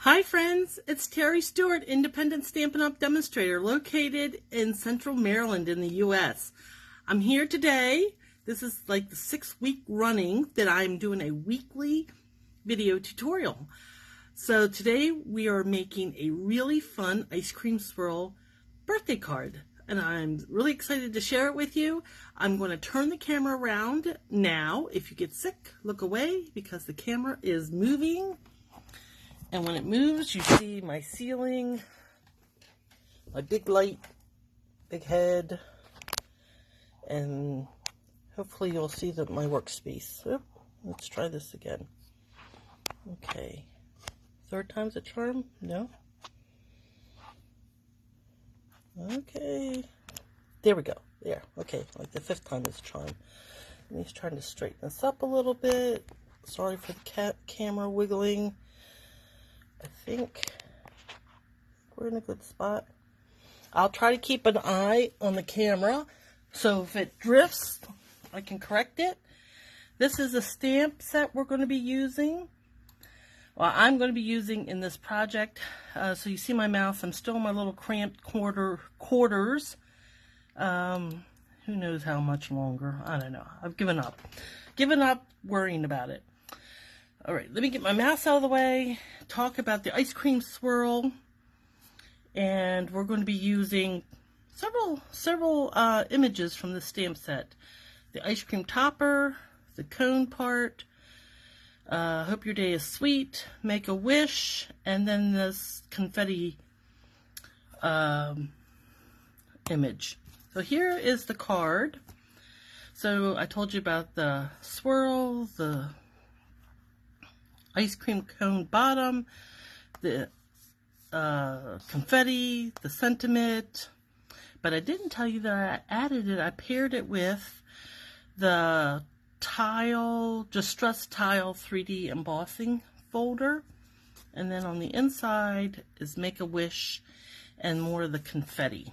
Hi friends, it's Terry Stewart, independent Stampin' Up! Demonstrator located in Central Maryland in the U.S. I'm here today. This is like the 6th week running that I'm doing a weekly video tutorial. So today we are making a really fun Ice Cream Swirl birthday card. And I'm really excited to share it with you. I'm going to turn the camera around now. If you get sick, look away because the camera is moving. And when it moves, you see my ceiling, my big light, big head, and hopefully you'll see my workspace. Oop, let's try this again. Okay. 3rd time's a charm? No? Okay. There we go. There. Okay. Like the 5th time is a charm. And he's trying to straighten this up a little bit. Sorry for the camera wiggling. I think we're in a good spot. I'll try to keep an eye on the camera, so if it drifts, I can correct it. This is a stamp set we're going to be using. Well, I'm going to be using in this project. So you see my mouse. I'm still in my little cramped quarters. Who knows how much longer? I don't know. I've given up. Given up worrying about it. All right, let me get my mouse out of the way, talk about the Ice Cream Swirl, and we're going to be using several images from the stamp set. The ice cream topper, the cone part, hope your day is sweet, make a wish, and then this confetti image. So here is the card. So I told you about the swirl, the ice cream cone bottom, the confetti, the sentiment, but I didn't tell you that I added it. I paired it with the distressed tile 3D embossing folder, and then on the inside is make a wish and more of the confetti.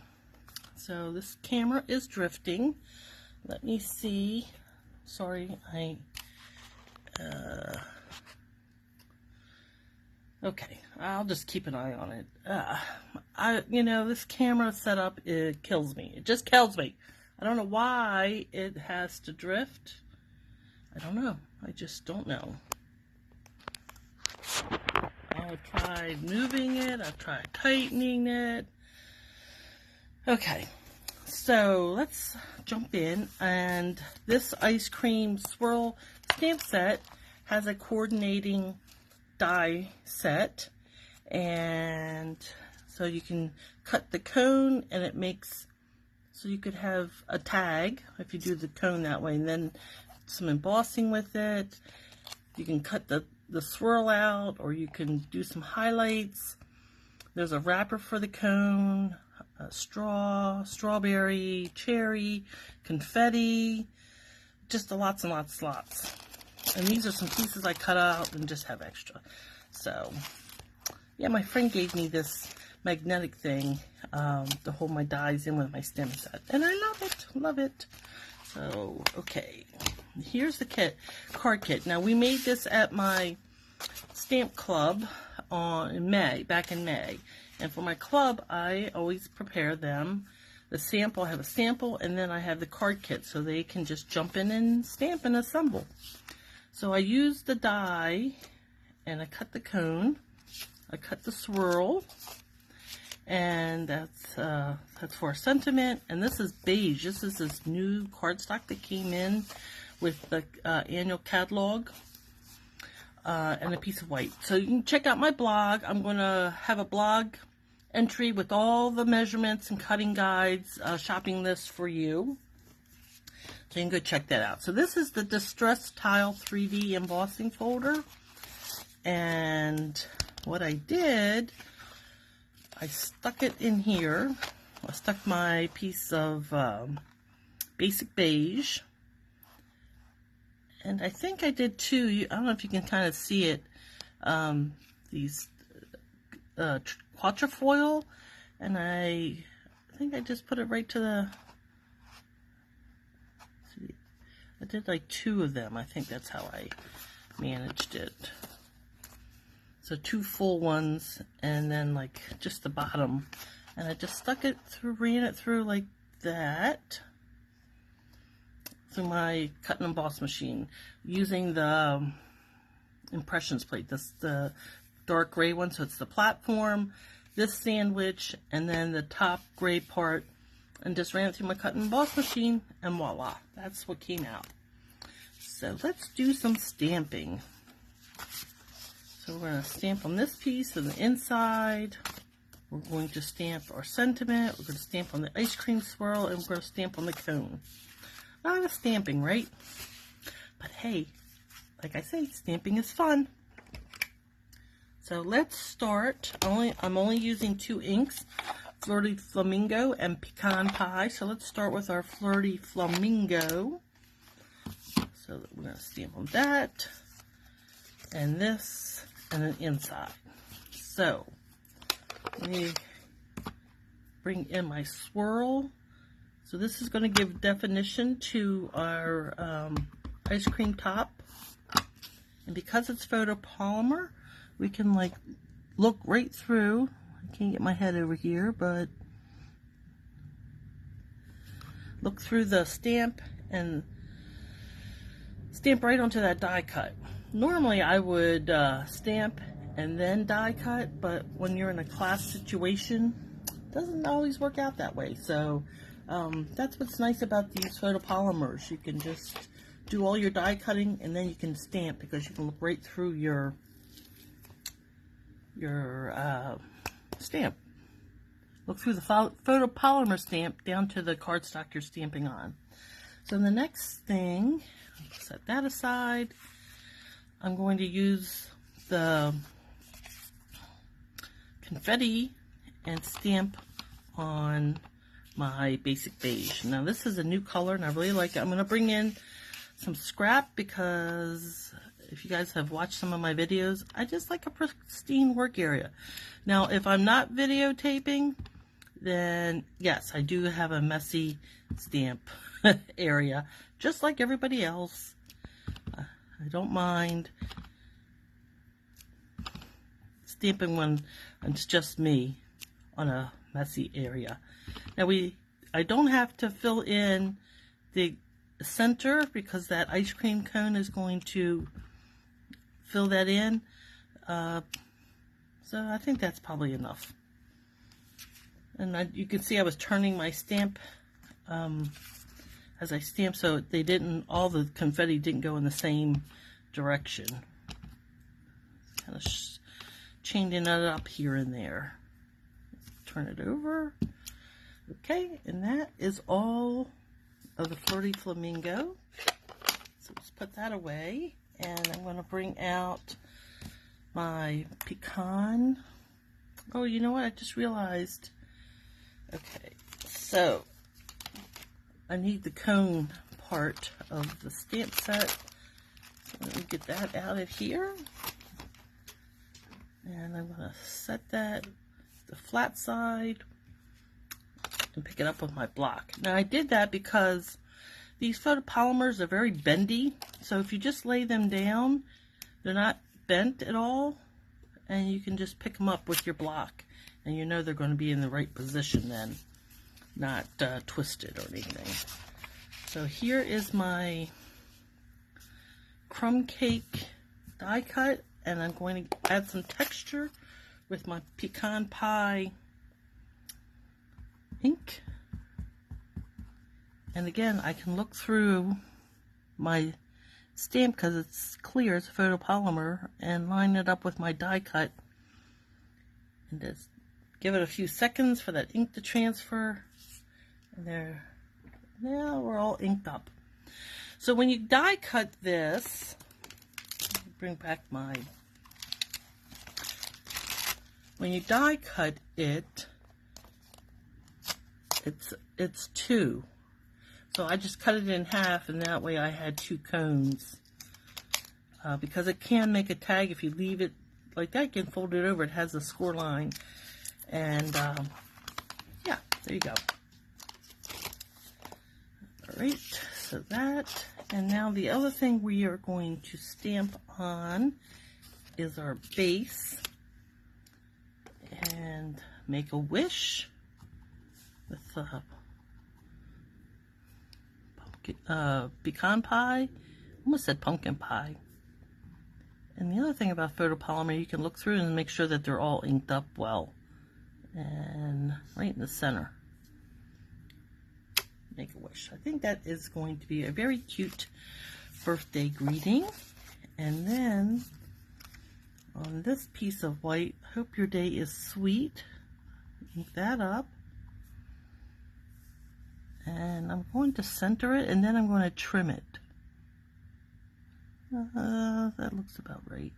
So this camera is drifting. Let me see. Sorry, okay, I'll just keep an eye on it. You know, this camera setup, it kills me. It just kills me. I don't know why it has to drift. I don't know. I just don't know. I've tried moving it. I've tried tightening it. Okay, so let's jump in. And this Ice Cream Swirl stamp set has a coordinating die set, and so you can cut the cone and it makes, so you could have a tag if you do the cone that way, and then some embossing with it. You can cut the swirl out, or you can do some highlights. There's a wrapper for the cone, a strawberry, cherry, confetti, just lots and lots. And these are some pieces I cut out and just have extra. So, yeah, my friend gave me this magnetic thing to hold my dies in with my stem set. And I love it. So, okay. Here's the card kit. Now, we made this at my stamp club back in May. And for my club, I always prepare them. The sample, I have a sample, and then I have the card kit so they can just jump in and stamp and assemble. So I used the die, and I cut the cone, I cut the swirl, and that's for a sentiment. And this is beige. This is this new cardstock that came in with the annual catalog, and a piece of white. So you can check out my blog. I'm going to have a blog entry with all the measurements and cutting guides, shopping list for you. So you can go check that out. So this is the Distressed Tile 3D embossing folder. And what I did, I stuck it in here. I stuck my piece of basic beige. And I think I did too. I don't know if you can kind of see it. These quatrefoil. And I think I just put it right to the... I did like 2 of them. I think that's how I managed it. So 2 full ones, and then like just the bottom. And I just stuck it through, ran it through like that, through my cut and emboss machine, using the impressions plate. This the dark gray one, so it's the platform, this sandwich, and then the top gray part, and just ran it through my cut and emboss machine, and voila, that's what came out. So let's do some stamping. So we're going to stamp on this piece and the inside. We're going to stamp our sentiment. We're going to stamp on the ice cream swirl, and we're going to stamp on the cone. A lot of stamping, right? But hey, like I say, stamping is fun. So let's start. I'm only using 2 inks, Flirty Flamingo and Pecan Pie. So let's start with our Flirty Flamingo. So we're going to stamp on that, and this, and then inside. So let me bring in my swirl. So this is going to give definition to our ice cream top. And because it's photopolymer, we can like look right through. I can't get my head over here, but look through the stamp and stamp right onto that die cut. Normally I would stamp and then die cut, but when you're in a class situation, it doesn't always work out that way. So that's what's nice about these photopolymers. You can just do all your die cutting, and then you can stamp, because you can look right through your stamp. Look through the photopolymer stamp down to the cardstock you're stamping on. So the next thing, I'll set that aside. I'm going to use the confetti and stamp on my basic beige. Now this is a new color and I really like it. I'm going to bring in some scrap, because if you guys have watched some of my videos, I just like a pristine work area. Now if I'm not videotaping, then yes, I do have a messy stamp area, just like everybody else. I don't mind stamping when it's just me on a messy area. Now I don't have to fill in the center, because that ice cream cone is going to fill that in. So I think that's probably enough. And you can see I was turning my stamp as I stamped, so all the confetti didn't go in the same direction. Kind of changing it up here and there. Turn it over. Okay, and that is all of the Flirty Flamingo. So let's put that away, and I'm going to bring out my pecan. Oh, you know what? I just realized. Okay, so I need the cone part of the stamp set. So let me get that out of here. And I'm going to set that the flat side and pick it up with my block. Now I did that because these photopolymers are very bendy. So if you just lay them down, they're not bent at all. And you can just pick them up with your block. And you know they're going to be in the right position then, not twisted or anything. So here is my crumb cake die cut, and I'm going to add some texture with my pecan pie ink. And again, I can look through my stamp because it's clear, it's a photopolymer, and line it up with my die cut. And just give it a few seconds for that ink to transfer. And there, now we're all inked up. So when you die cut this, bring back my, when you die cut it, it's 2. So I just cut it in half, and that way I had 2 cones. Because it can make a tag if you leave it like that. You can fold it over. It has a score line. And yeah, there you go. Alright, so that. And now the other thing we are going to stamp on is our base. And make a wish with pecan pie. Almost said pumpkin pie. And the other thing about photopolymer, you can look through and make sure that they're all inked up well. And right in the center. Make a wish. I think that is going to be a very cute birthday greeting. And then on this piece of white, hope your day is sweet. Ink that up. And I'm going to center it, and then I'm going to trim it. That looks about right.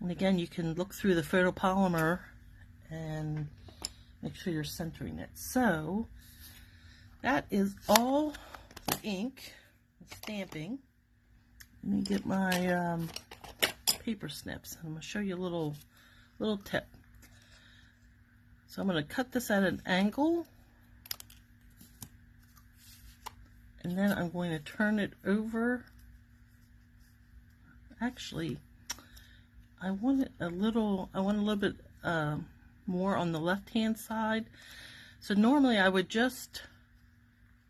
And again, you can look through the photopolymer and make sure you're centering it. So that is all the ink, the stamping. Let me get my paper snips. I'm going to show you a little tip. So I'm going to cut this at an angle, and then I'm going to turn it over. Actually, I want it a little bit more on the left hand side. So normally I would just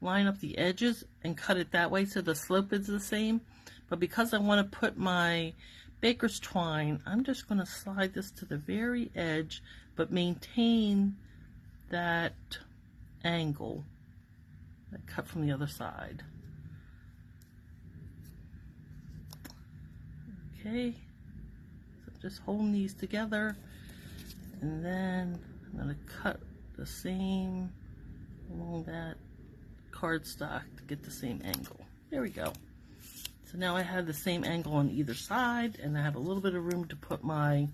line up the edges and cut it that way so the slope is the same. But because I want to put my baker's twine, I'm just going to slide this to the very edge, but maintain that angle that cut from the other side. Okay, so just holding these together, and then I'm going to cut the same along that cardstock to get the same angle. There we go. So now I have the same angle on either side, and I have a little bit of room to put my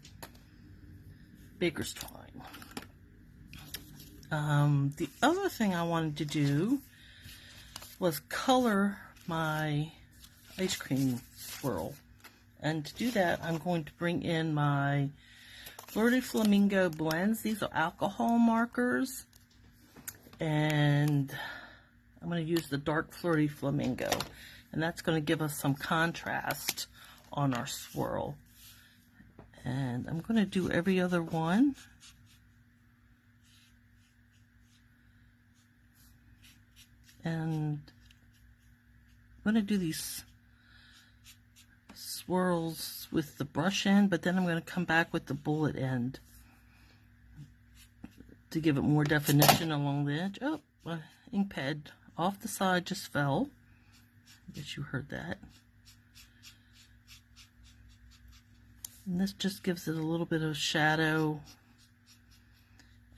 baker's twine. The other thing I wanted to do was color my ice cream swirl. And to do that, I'm going to bring in my Fleur de Flamingo blends. These are alcohol markers. And I'm going to use the dark Fleur de Flamingo. And that's going to give us some contrast on our swirl. And I'm going to do every other one. And I'm going to do these swirls with the brush end, but then I'm going to come back with the bullet end to give it more definition along the edge. Oh, my ink pad off the side just fell. I guess you heard that. And this just gives it a little bit of shadow.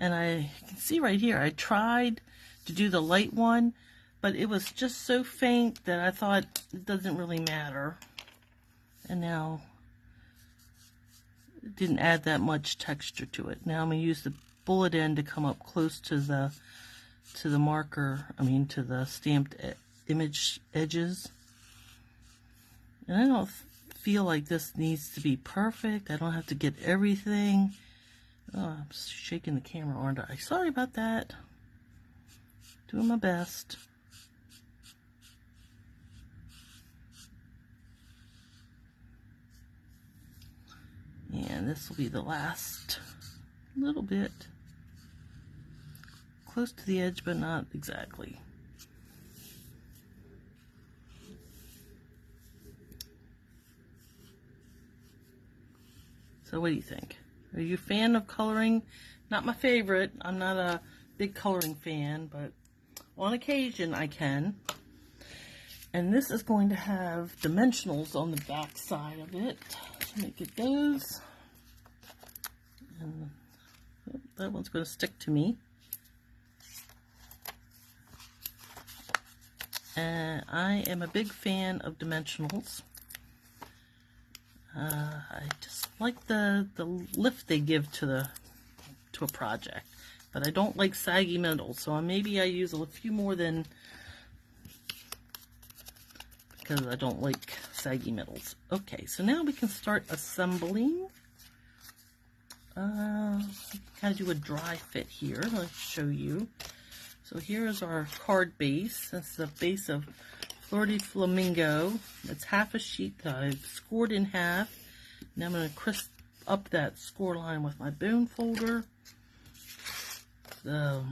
And I can see right here, I tried to do the light one, but it was just so faint that I thought it doesn't really matter. And now it didn't add that much texture to it. Now I'm going to use the bullet end to come up close to the marker, to the stamped image edges. And I don't feel like this needs to be perfect. I don't have to get everything. Oh, I'm shaking the camera, aren't I? Sorry about that. Doing my best. And this will be the last little bit. Close to the edge, but not exactly. So what do you think? Are you a fan of coloring? Not my favorite. I'm not a big coloring fan, but on occasion I can. And this is going to have dimensionals on the back side of it. Let me get those. And that one's going to stick to me. And I am a big fan of dimensionals. I just like the lift they give to a project, but I don't like saggy middles, so maybe I use a few more than, because I don't like saggy middles. Okay, so now we can start assembling. Kind of do a dry fit here. Let's show you. So here is our card base. That's the base of Fleur de Flamingo. It's half a sheet that I've scored in half, Now I'm going to crisp up that score line with my bone folder. The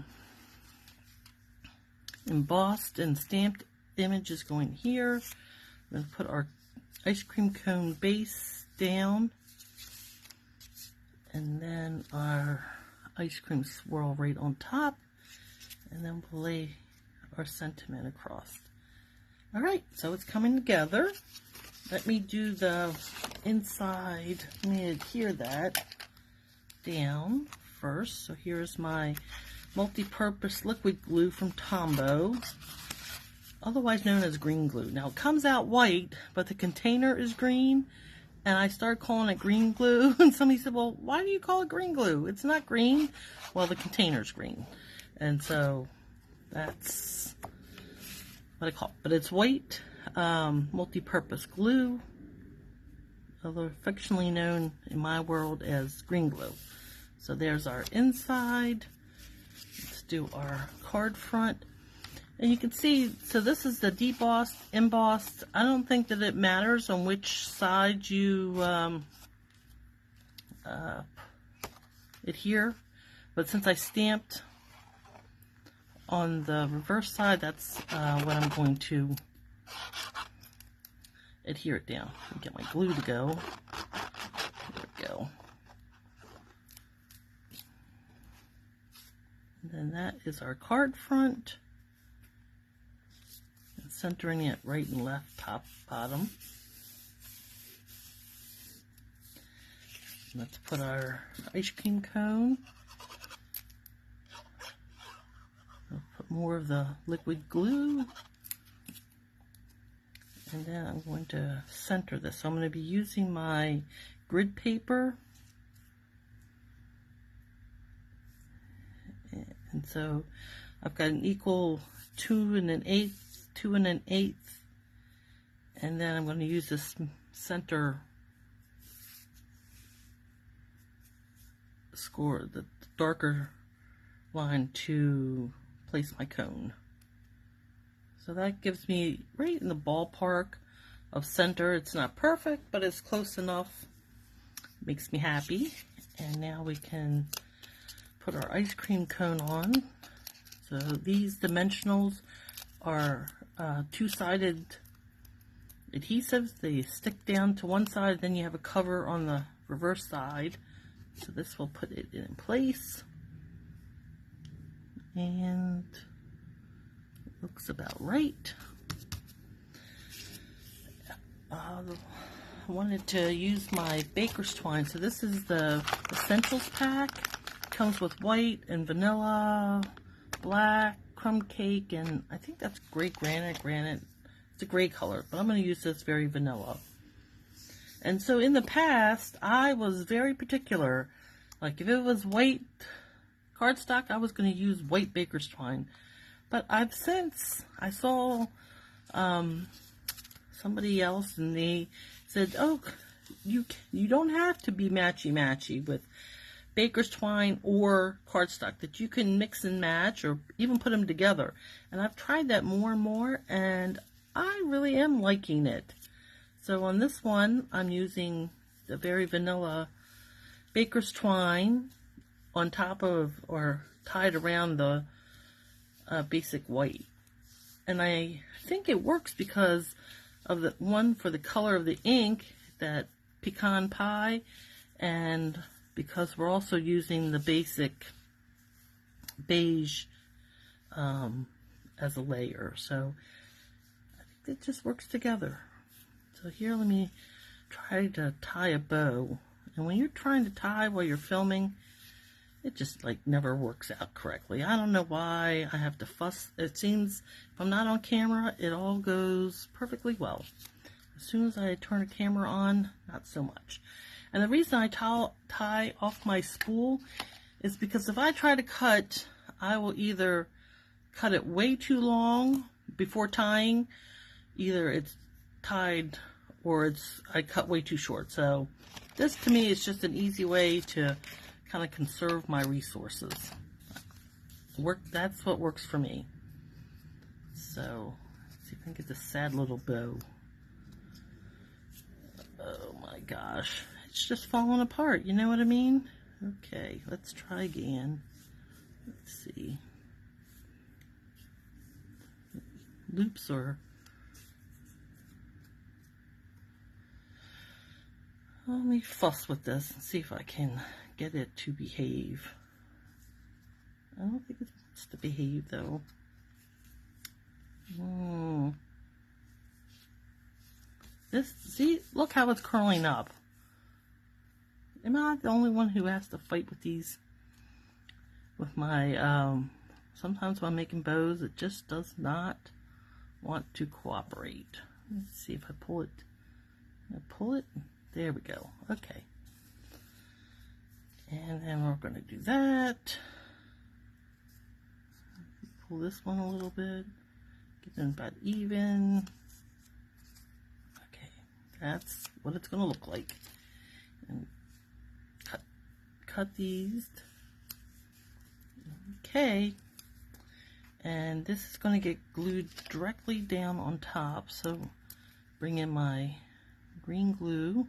embossed and stamped image is going here. I'm going to put our ice cream cone base down, and then our ice cream swirl right on top, and then we'll lay our sentiment across. Alright, so it's coming together. Let me do the inside. Let me adhere that down first. So here's my multi-purpose liquid glue from Tombow, otherwise known as green glue. Now it comes out white, but the container is green, and I started calling it green glue, and somebody said, well, why do you call it green glue? It's not green. Well, the container's green, and so that's what I call it. But it's white multi-purpose glue, affectionately known in my world as green glue. So there's our inside. Let's do our card front. And you can see, so this is the debossed, embossed. I don't think that it matters on which side you adhere, but since I stamped on the reverse side, that's what I'm going to adhere it down. Get my glue to go. There we go. And then that is our card front. And centering it right and left, top, bottom. Let's put our ice cream cone. I'll put more of the liquid glue. And then I'm going to center this. So I'm going to be using my grid paper. And so I've got an equal 2 1/8, 2 1/8, and then I'm going to use this center score, the darker line, to place my cone. So that gives me right in the ballpark of center. It's not perfect, but it's close enough. Makes me happy. And now we can put our ice cream cone on. So these dimensionals are two-sided adhesives. They stick down to one side, then you have a cover on the reverse side. So this will put it in place. And it looks about right. I wanted to use my baker's twine. So this is the Essentials pack. Comes with white and vanilla, black, crumb cake, and I think that's gray granite. It's a gray color, but I'm going to use this very vanilla. And so in the past, I was very particular. Like if it was white cardstock, I was going to use white baker's twine. But I saw somebody else, and they said, oh, you don't have to be matchy-matchy with baker's twine or cardstock, that you can mix and match or even put them together. And I've tried that more and more, and I really am liking it. So on this one, I'm using the very vanilla baker's twine on top of, or tied around, the basic white. And I think it works because of the one for the color of the ink, that pecan pie, and because we're also using the basic beige as a layer. So I think it just works together. So here, let me try to tie a bow. And when you're trying to tie while you're filming, it just like never works out correctly. I don't know why I have to fuss. It seems if I'm not on camera, it all goes perfectly well. As soon as I turn a camera on, not so much. And the reason I tie off my spool is because if I try to cut, I will either cut it way too long before tying. Either it's tied or I cut way too short. So this to me is just an easy way to kind of conserve my resources. That's what works for me. So let's see if I can get this sad little bow. Oh my gosh. it's just falling apart, you know what I mean? Okay, let's try again. Let's see. Loops are... Let me fuss with this and see if I can get it to behave. I don't think it wants to behave though. See, look how it's curling up. Am I the only one who has to fight with these? With my, sometimes when I'm making bows, it just does not want to cooperate. Let's see if I pull it. I pull it. There we go. Okay. And then we're going to do that. Pull this one a little bit. Get them about even. Okay. That's what it's going to look like. And cut these. Okay. And this is going to get glued directly down on top. So bring in my green glue.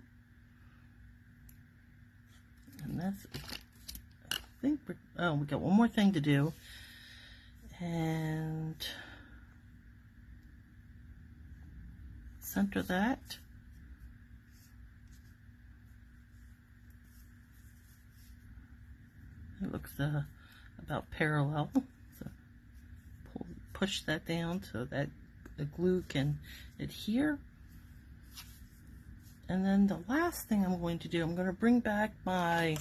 And that's, I think we got one more thing to do. And center that. It looks about parallel. So push that down so that the glue can adhere. And then the last thing I'm going to do, I'm going to bring back my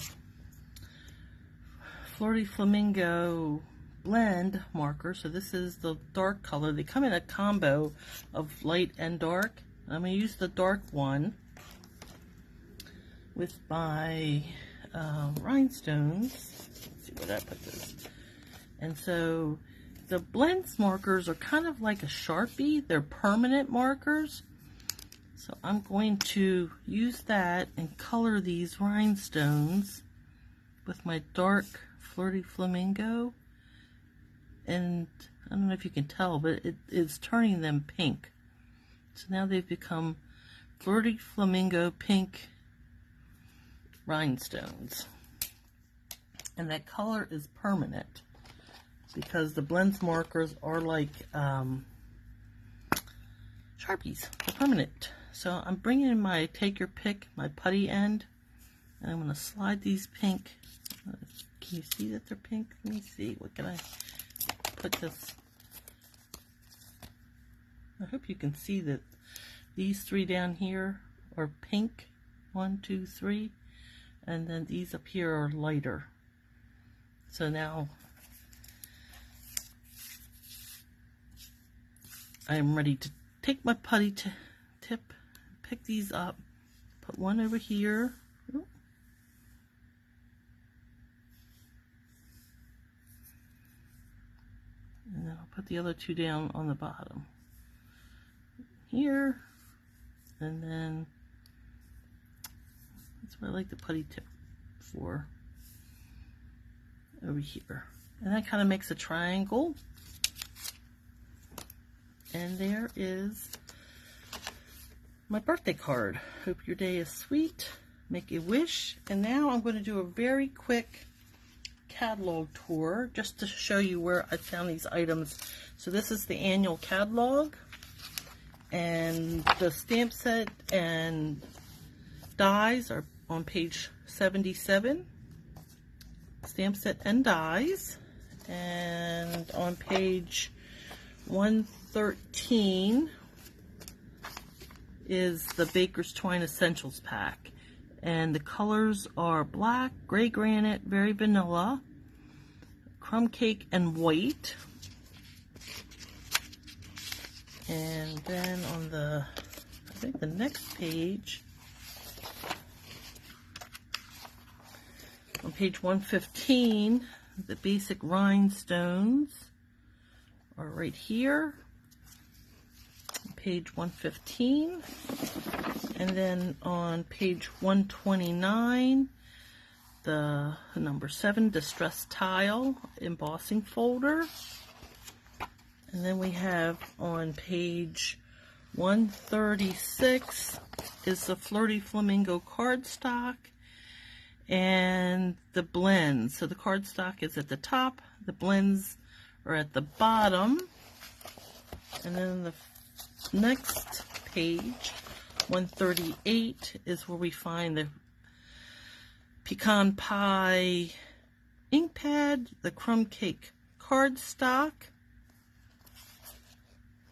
Flirty Flamingo blend marker. So this is the dark color. They come in a combo of light and dark. I'm going to use the dark one with my rhinestones. Let's see where I put this. And so the blends markers are kind of like a Sharpie. They're permanent markers. So I'm going to use that and color these rhinestones with my dark Flirty Flamingo. And I don't know if you can tell, but it is turning them pink. So now they've become Flirty Flamingo pink rhinestones. And that color is permanent because the blends markers are like Sharpies. They're permanent. So I'm bringing in my take your pick, my putty end, and I'm going to slide these pink. Can you see that they're pink? Let me see. What can I put this? I hope you can see that these three down here are pink. 1, 2, 3. And then these up here are lighter. So now I'm ready to take my putty tip, pick these up, put one over here. And then I'll put the other two down on the bottom. Here. And then that's what I like the putty tip for. Over here. And that kind of makes a triangle. And there is my birthday card. Hope your day is sweet. Make a wish. And now I'm going to do a very quick catalog tour just to show you where I found these items. So this is the annual catalog. And the stamp set and dies are on page 77. Stamp set and dies. And on page 113 is the Baker's Twine Essentials pack. And the colors are black, gray granite, very vanilla, crumb cake, and white. And then on the, I think the next page, on page 115, the basic rhinestones are right here. Page 115. And then on page 129, the number 7 distress tile embossing folder. And then we have on page 136 is the Flirty Flamingo cardstock, and the blends. So the cardstock is at the top, the blends are at the bottom, and then the next page, 138, is where we find the pecan pie ink pad, the crumb cake cardstock,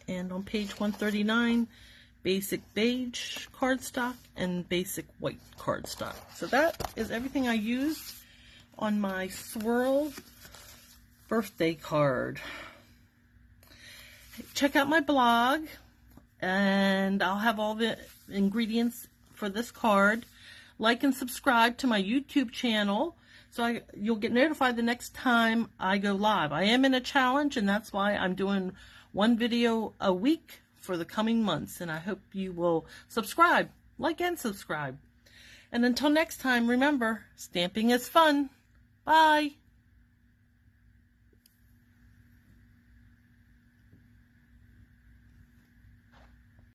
and on page 139, basic beige cardstock and basic white cardstock. So that is everything I used on my swirl birthday card. Check out my blog, and I'll have all the ingredients for this card. Like and subscribe to my YouTube channel so you'll get notified the next time I go live. I am in a challenge, and that's why I'm doing one video a week for the coming months, and I hope you will subscribe, like and subscribe. And until next time, remember, stamping is fun. Bye.